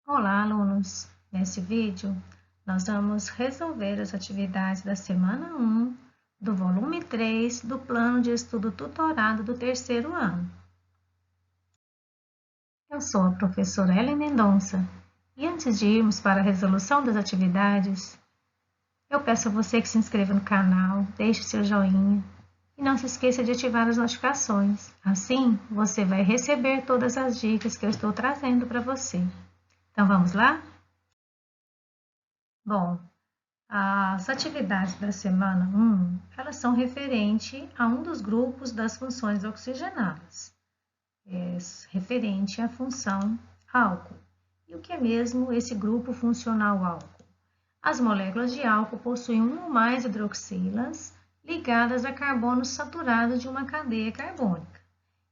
Olá, alunos! Nesse vídeo, nós vamos resolver as atividades da semana 1 do volume 3 do Plano de Estudo Tutorado do terceiro ano. Eu sou a professora Ellen Mendonça e antes de irmos para a resolução das atividades, eu peço a você que se inscreva no canal, deixe seu joinha e não se esqueça de ativar as notificações. Assim, você vai receber todas as dicas que eu estou trazendo para você. Então, vamos lá? Bom, as atividades da semana 1, elas são referente a um dos grupos das funções oxigenadas, referente à função álcool. E o que é mesmo esse grupo funcional álcool? As moléculas de álcool possuem um ou mais hidroxilas ligadas a carbono saturado de uma cadeia carbônica.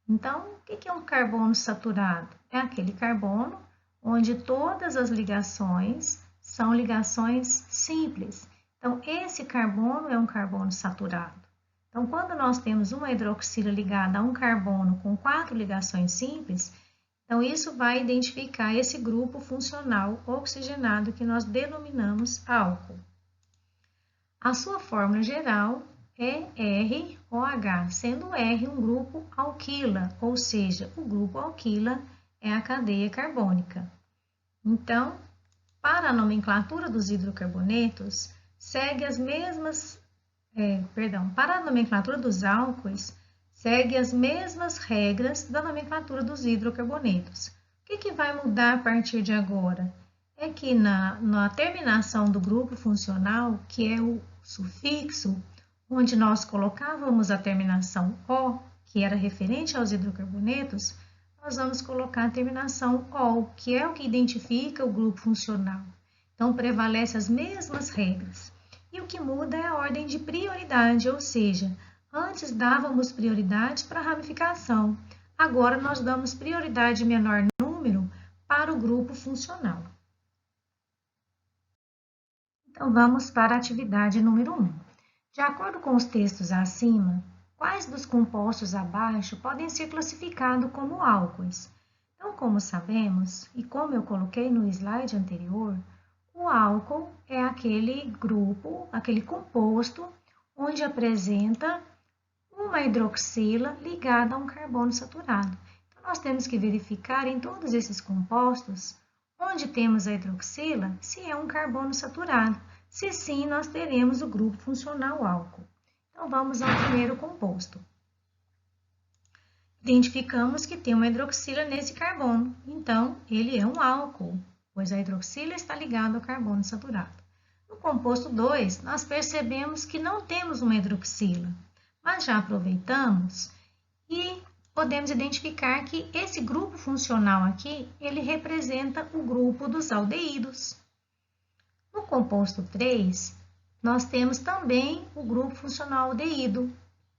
Então, o que é um carbono saturado? É aquele carbono onde todas as ligações são ligações simples. Então, esse carbono é um carbono saturado. Então, quando nós temos uma hidroxila ligada a um carbono com 4 ligações simples, então isso vai identificar esse grupo funcional oxigenado que nós denominamos álcool. A sua fórmula geral é ROH, sendo R um grupo alquila, ou seja, o grupo alquila é a cadeia carbônica. Então, para a nomenclatura dos hidrocarbonetos, segue as mesmas, para a nomenclatura dos álcoois, segue as mesmas regras da nomenclatura dos hidrocarbonetos. O que vai mudar a partir de agora? É que na terminação do grupo funcional, que é o sufixo, onde nós colocávamos a terminação O, que era referente aos hidrocarbonetos, nós vamos colocar a terminação OL, que é o que identifica o grupo funcional. Então, prevalece as mesmas regras. E o que muda é a ordem de prioridade, ou seja, antes dávamos prioridade para a ramificação, agora nós damos prioridade em menor número para o grupo funcional. Então, vamos para a atividade número 1. De acordo com os textos acima, quais dos compostos abaixo podem ser classificados como álcoois? Então, como sabemos, e como eu coloquei no slide anterior, o álcool é aquele grupo, aquele composto, onde apresenta uma hidroxila ligada a um carbono saturado. Então, nós temos que verificar em todos esses compostos, onde temos a hidroxila, se é um carbono saturado. Se sim, nós teremos o grupo funcional álcool. Então, vamos ao primeiro composto. Identificamos que tem uma hidroxila nesse carbono, então ele é um álcool, pois a hidroxila está ligada ao carbono saturado. No composto 2, nós percebemos que não temos uma hidroxila, mas já aproveitamos e podemos identificar que esse grupo funcional aqui, ele representa o grupo dos aldeídos. No composto 3, nós temos também o grupo funcional aldeído.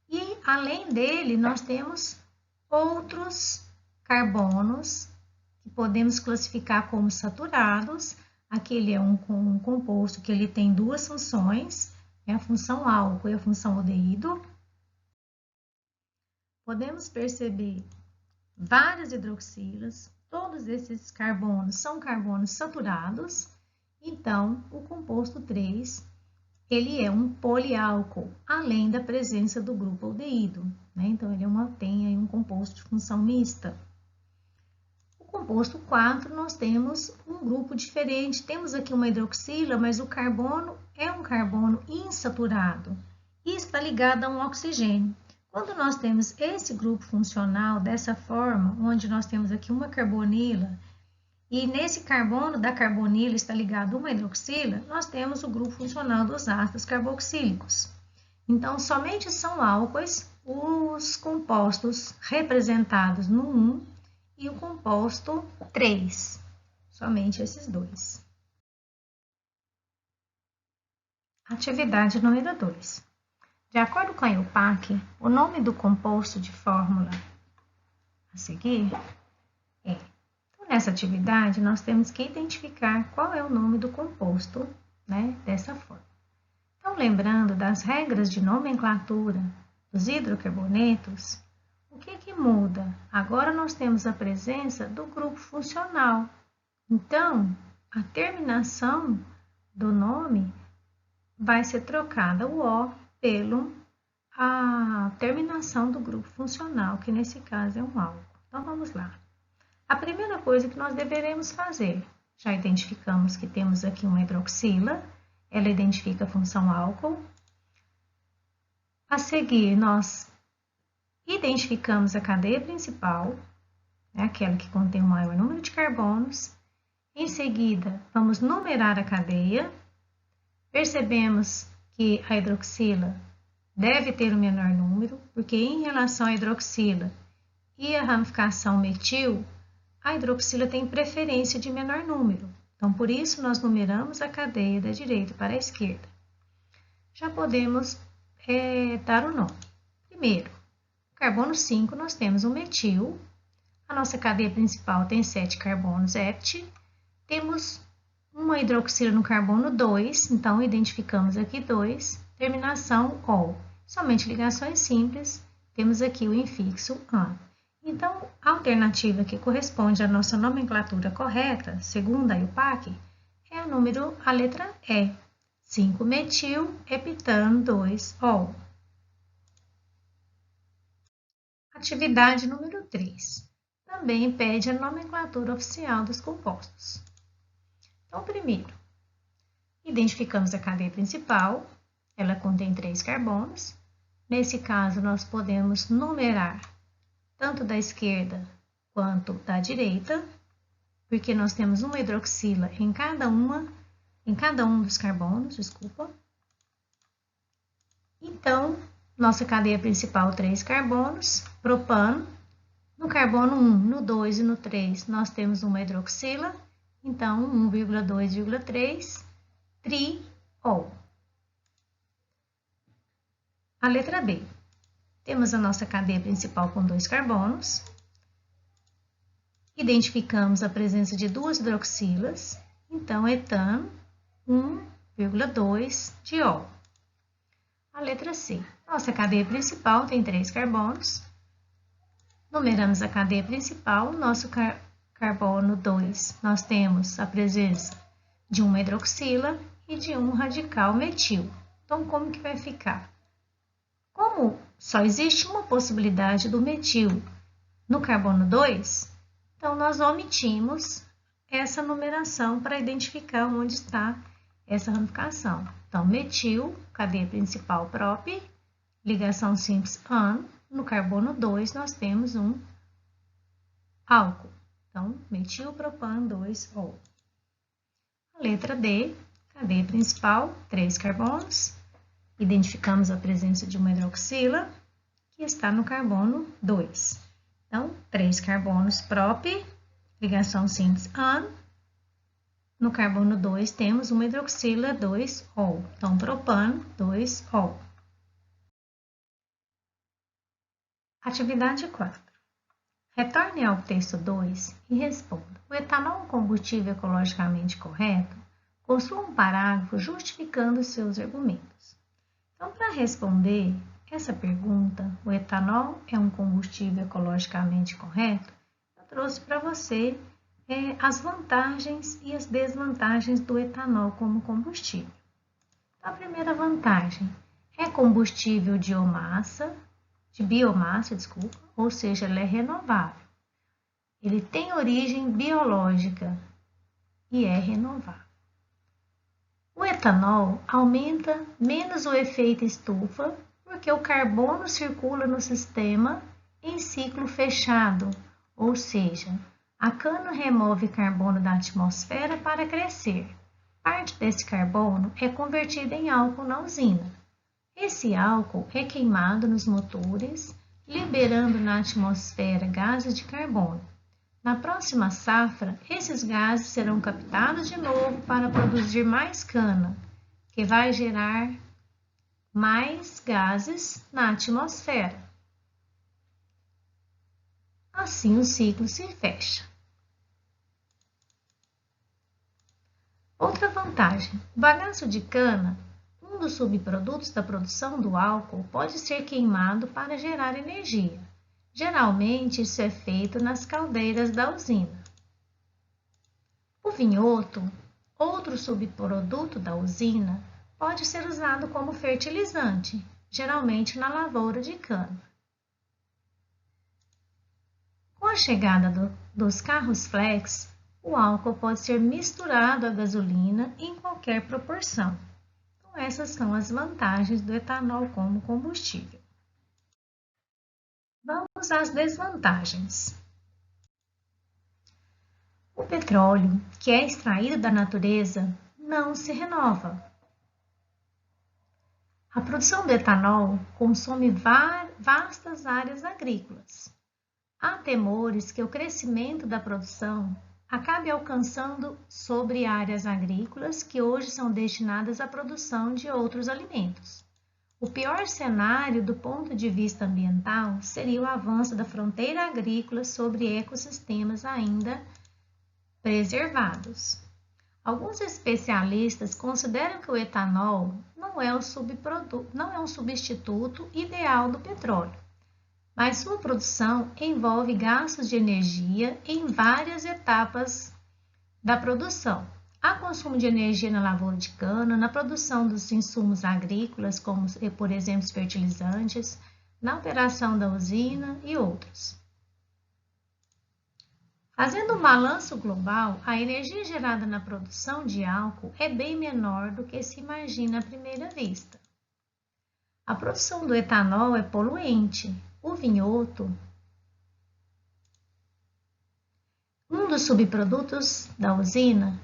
E, além dele, nós temos outros carbonos que podemos classificar como saturados. Aquele é um composto que ele tem duas funções, é a função álcool e a função aldeído. Podemos perceber várias hidroxilas, todos esses carbonos são carbonos saturados. Então, o composto 3, ele é um poliálcool, além da presença do grupo aldeído, né? Então, ele tem aí um composto de função mista. O composto 4, nós temos um grupo diferente. Temos aqui uma hidroxila, mas o carbono é um carbono insaturado e está ligado a um oxigênio. Quando nós temos esse grupo funcional dessa forma, onde nós temos aqui uma carbonila, e nesse carbono da carbonila está ligado uma hidroxila, nós temos o grupo funcional dos ácidos carboxílicos. Então, somente são álcoois os compostos representados no 1 e o composto 3. Somente esses dois. Atividade número 2. De acordo com a IUPAC, o nome do composto de fórmula a seguir é... Nessa atividade, nós temos que identificar qual é o nome do composto, né, dessa forma. Então, lembrando das regras de nomenclatura dos hidrocarbonetos, o que muda? Agora nós temos a presença do grupo funcional. Então, a terminação do nome vai ser trocada o O pelo a terminação do grupo funcional, que nesse caso é um álcool. Então, vamos lá. A primeira coisa que nós deveremos fazer, já identificamos que temos aqui uma hidroxila, ela identifica a função álcool. A seguir, nós identificamos a cadeia principal, aquela que contém o maior número de carbonos. Em seguida, vamos numerar a cadeia. Percebemos que a hidroxila deve ter o menor número, porque em relação à hidroxila e a ramificação metil, a hidroxila tem preferência de menor número. Então, por isso, nós numeramos a cadeia da direita para a esquerda. Já podemos dar o nome. Primeiro, carbono 5, nós temos o metil. A nossa cadeia principal tem 7 carbonos, hept. Temos uma hidroxila no carbono 2, então identificamos aqui 2, terminação OL. Somente ligações simples, temos aqui o infixo AN. Então, a alternativa que corresponde à nossa nomenclatura correta, segundo a IUPAC, é a letra E, 5-metil-heptano 2-ol. Atividade número 3. Também pede a nomenclatura oficial dos compostos. Então, primeiro, identificamos a cadeia principal, ela contém 3 carbonos. Nesse caso, nós podemos numerar tanto da esquerda quanto da direita, porque nós temos uma hidroxila em cada um dos carbonos, Então, nossa cadeia principal, 3 carbonos, propano. No carbono 1, no 2 e no 3, nós temos uma hidroxila. Então, 1,2,3, triol. A letra B. Temos a nossa cadeia principal com 2 carbonos. Identificamos a presença de 2 hidroxilas. Então, etano, 1,2-diol. A letra C. Nossa cadeia principal tem 3 carbonos. Numeramos a cadeia principal. Nosso carbono 2, nós temos a presença de uma hidroxila e de um radical metil. Então, como que vai ficar? Como só existe uma possibilidade do metil no carbono 2, então nós omitimos essa numeração para identificar onde está essa ramificação. Então, metil, cadeia principal prop, ligação simples AN, no carbono 2 nós temos um álcool. Então, metilpropan 2-ol. A letra D, cadeia principal, 3 carbonos. Identificamos a presença de uma hidroxila, que está no carbono 2. Então, 3 carbonos prop, ligação simples AN. No carbono 2 temos uma hidroxila 2-ol. Então, propano 2-ol. Atividade 4. Retorne ao texto 2 e responda: o etanol é um combustível ecologicamente correto? Construa um parágrafo justificando seus argumentos. Então, para responder essa pergunta, o etanol é um combustível ecologicamente correto? Eu trouxe para você as vantagens e as desvantagens do etanol como combustível. Então, a primeira vantagem é combustível de biomassa, ou seja, ele é renovável. Ele tem origem biológica e é renovável. O etanol aumenta menos o efeito estufa, porque o carbono circula no sistema em ciclo fechado, ou seja, a cana remove carbono da atmosfera para crescer. Parte desse carbono é convertida em álcool na usina. Esse álcool é queimado nos motores, liberando na atmosfera gases de carbono. Na próxima safra, esses gases serão captados de novo para produzir mais cana, que vai gerar mais gases na atmosfera. Assim, o ciclo se fecha. Outra vantagem: o bagaço de cana, um dos subprodutos da produção do álcool, pode ser queimado para gerar energia. Geralmente, isso é feito nas caldeiras da usina. vinhoto, outro subproduto da usina, pode ser usado como fertilizante, geralmente na lavoura de cana. Com a chegada dos carros flex, o álcool pode ser misturado à gasolina em qualquer proporção. Então, essas são as vantagens do etanol como combustível. Vamos às desvantagens. O petróleo, que é extraído da natureza, não se renova. A produção do etanol consome vastas áreas agrícolas. Há temores que o crescimento da produção acabe alcançando sobre áreas agrícolas que hoje são destinadas à produção de outros alimentos. O pior cenário do ponto de vista ambiental seria o avanço da fronteira agrícola sobre ecossistemas ainda preservados. Alguns especialistas consideram que o etanol não é um substituto ideal do petróleo, mas sua produção envolve gastos de energia em várias etapas da produção. Há consumo de energia na lavoura de cana, na produção dos insumos agrícolas, como, por exemplo, os fertilizantes, na operação da usina e outros. Fazendo um balanço global, a energia gerada na produção de álcool é bem menor do que se imagina à primeira vista. A produção do etanol é poluente. O vinhoto, um dos subprodutos da usina,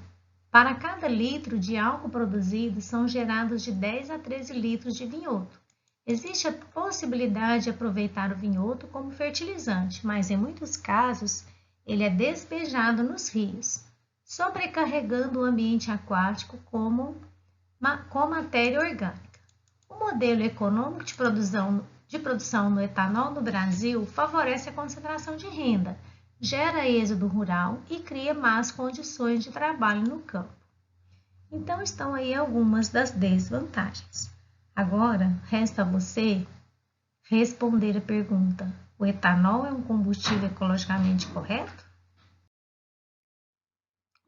para cada litro de álcool produzido são gerados de 10 a 13 litros de vinhoto. Existe a possibilidade de aproveitar o vinhoto como fertilizante, mas em muitos casos ele é despejado nos rios, sobrecarregando o ambiente aquático com matéria orgânica. O modelo econômico de produção no etanol no Brasil favorece a concentração de renda, gera êxodo rural e cria más condições de trabalho no campo. Então, estão aí algumas das desvantagens. Agora, resta a você responder a pergunta: o etanol é um combustível ecologicamente correto?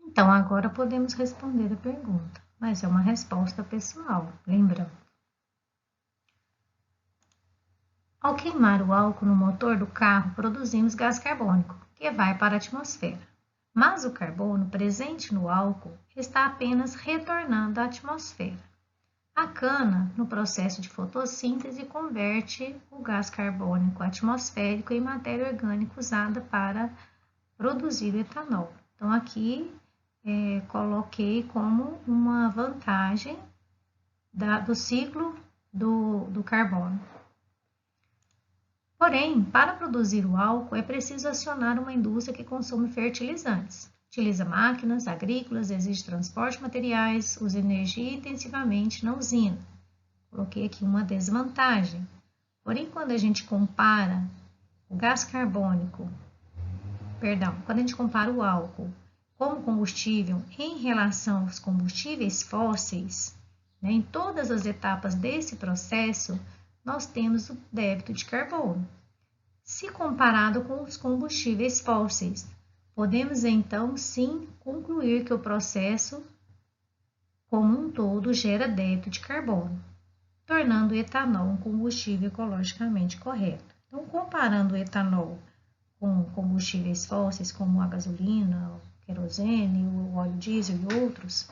Então, agora podemos responder a pergunta, mas é uma resposta pessoal, lembrando. Ao queimar o álcool no motor do carro, produzimos gás carbônico, que vai para a atmosfera. Mas o carbono presente no álcool está apenas retornando à atmosfera. A cana, no processo de fotossíntese, converte o gás carbônico atmosférico em matéria orgânica usada para produzir o etanol. Então, aqui coloquei como uma vantagem do ciclo do carbono. Porém, para produzir o álcool é preciso acionar uma indústria que consome fertilizantes. Utiliza máquinas agrícolas, exige transporte de materiais, usa energia intensivamente na usina. Coloquei aqui uma desvantagem. Porém, quando a gente compara o gás carbônico, quando a gente compara o álcool como combustível em relação aos combustíveis fósseis, em todas as etapas desse processo, nós temos o débito de carbono. Se comparado com os combustíveis fósseis, podemos então sim concluir que o processo como um todo gera débito de carbono, tornando o etanol um combustível ecologicamente correto. Então, comparando o etanol com combustíveis fósseis como a gasolina, o querosene, o óleo diesel e outros,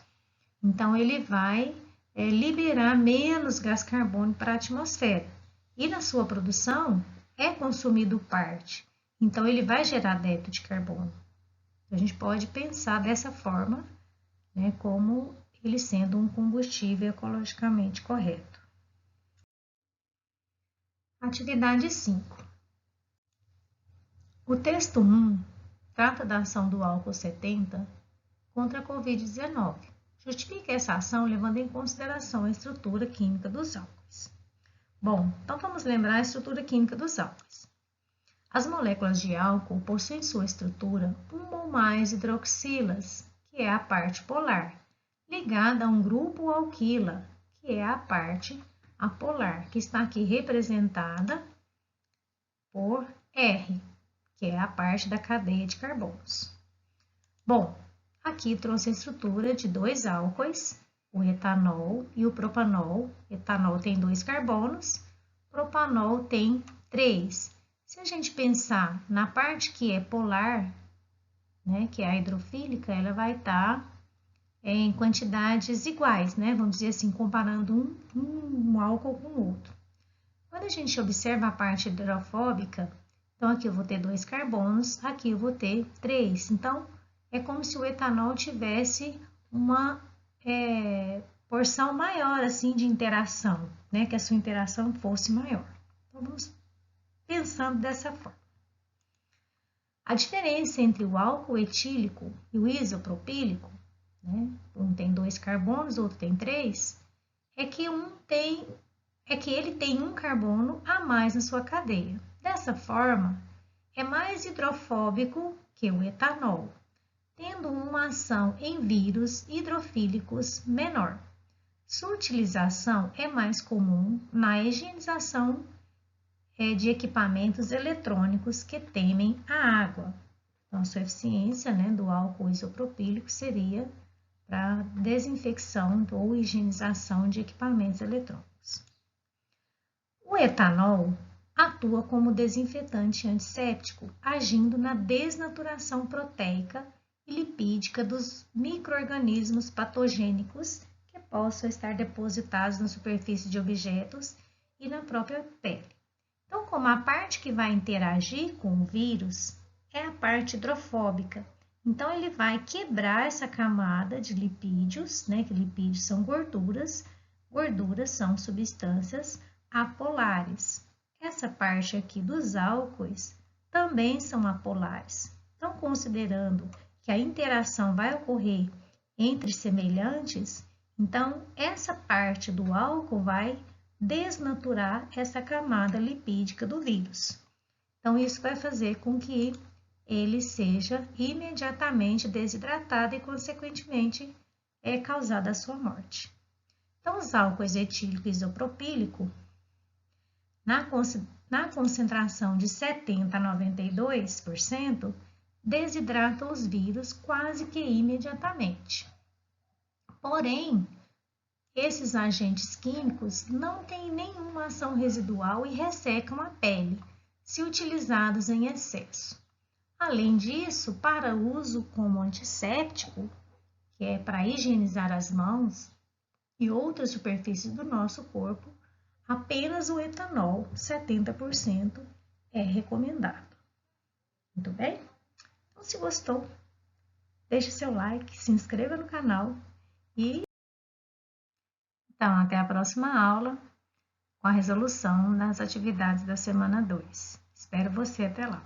então ele vai liberar menos gás carbônico para a atmosfera. E na sua produção é consumido parte. Então ele vai gerar débito de carbono. A gente pode pensar dessa forma, como ele sendo um combustível ecologicamente correto. Atividade 5. O texto 1 trata da ação do álcool 70 contra a Covid-19. Justifica essa ação levando em consideração a estrutura química dos álcoois. Bom, então vamos lembrar a estrutura química dos álcoois. As moléculas de álcool possuem em sua estrutura uma ou mais hidroxilas, que é a parte polar, ligada a um grupo alquila, que é a parte apolar, que está aqui representada por R, que é a parte da cadeia de carbonos. Bom, Aqui trouxe a estrutura de dois álcoois, o etanol e o propanol. Etanol tem 2 carbonos, propanol tem 3. Se a gente pensar na parte que é polar, né, que é a hidrofílica, ela vai estar em quantidades iguais, né? Vamos dizer assim, comparando um álcool com o outro. Quando a gente observa a parte hidrofóbica, então aqui eu vou ter 2 carbonos, aqui eu vou ter 3. Então, é como se o etanol tivesse uma porção maior assim de interação, né? Que a sua interação fosse maior. Então, vamos pensando dessa forma. A diferença entre o álcool etílico e o isopropílico, né? Um tem 2 carbonos, o outro tem 3, é que ele tem um carbono a mais na sua cadeia. Dessa forma, é mais hidrofóbico que o etanol, tendo uma ação em vírus hidrofílicos menor. Sua utilização é mais comum na higienização de equipamentos eletrônicos que temem a água. Então, a sua eficiência, né, do álcool isopropílico seria para desinfecção ou higienização de equipamentos eletrônicos. O etanol atua como desinfetante antisséptico, agindo na desnaturação proteica e lipídica dos micro-organismos patogênicos que possam estar depositados na superfície de objetos e na própria pele. Então, como a parte que vai interagir com o vírus é a parte hidrofóbica, então ele vai quebrar essa camada de lipídios, né? Que lipídios são gorduras, gorduras são substâncias apolares. Essa parte aqui dos álcoois também são apolares. Então, considerando que a interação vai ocorrer entre semelhantes, então essa parte do álcool vai desnaturar essa camada lipídica do vírus. Então, isso vai fazer com que ele seja imediatamente desidratado e, consequentemente, causada a sua morte. Então, os álcoois etílico e isopropílico, na concentração de 70% a 92%, desidratam os vírus quase que imediatamente. Porém, esses agentes químicos não têm nenhuma ação residual e ressecam a pele, se utilizados em excesso. Além disso, para uso como antisséptico, que é para higienizar as mãos e outras superfícies do nosso corpo, apenas o etanol, 70%, é recomendado. Muito bem? Então, se gostou, deixe seu like, se inscreva no canal e então, até a próxima aula com a resolução das atividades da semana 2. Espero você até lá.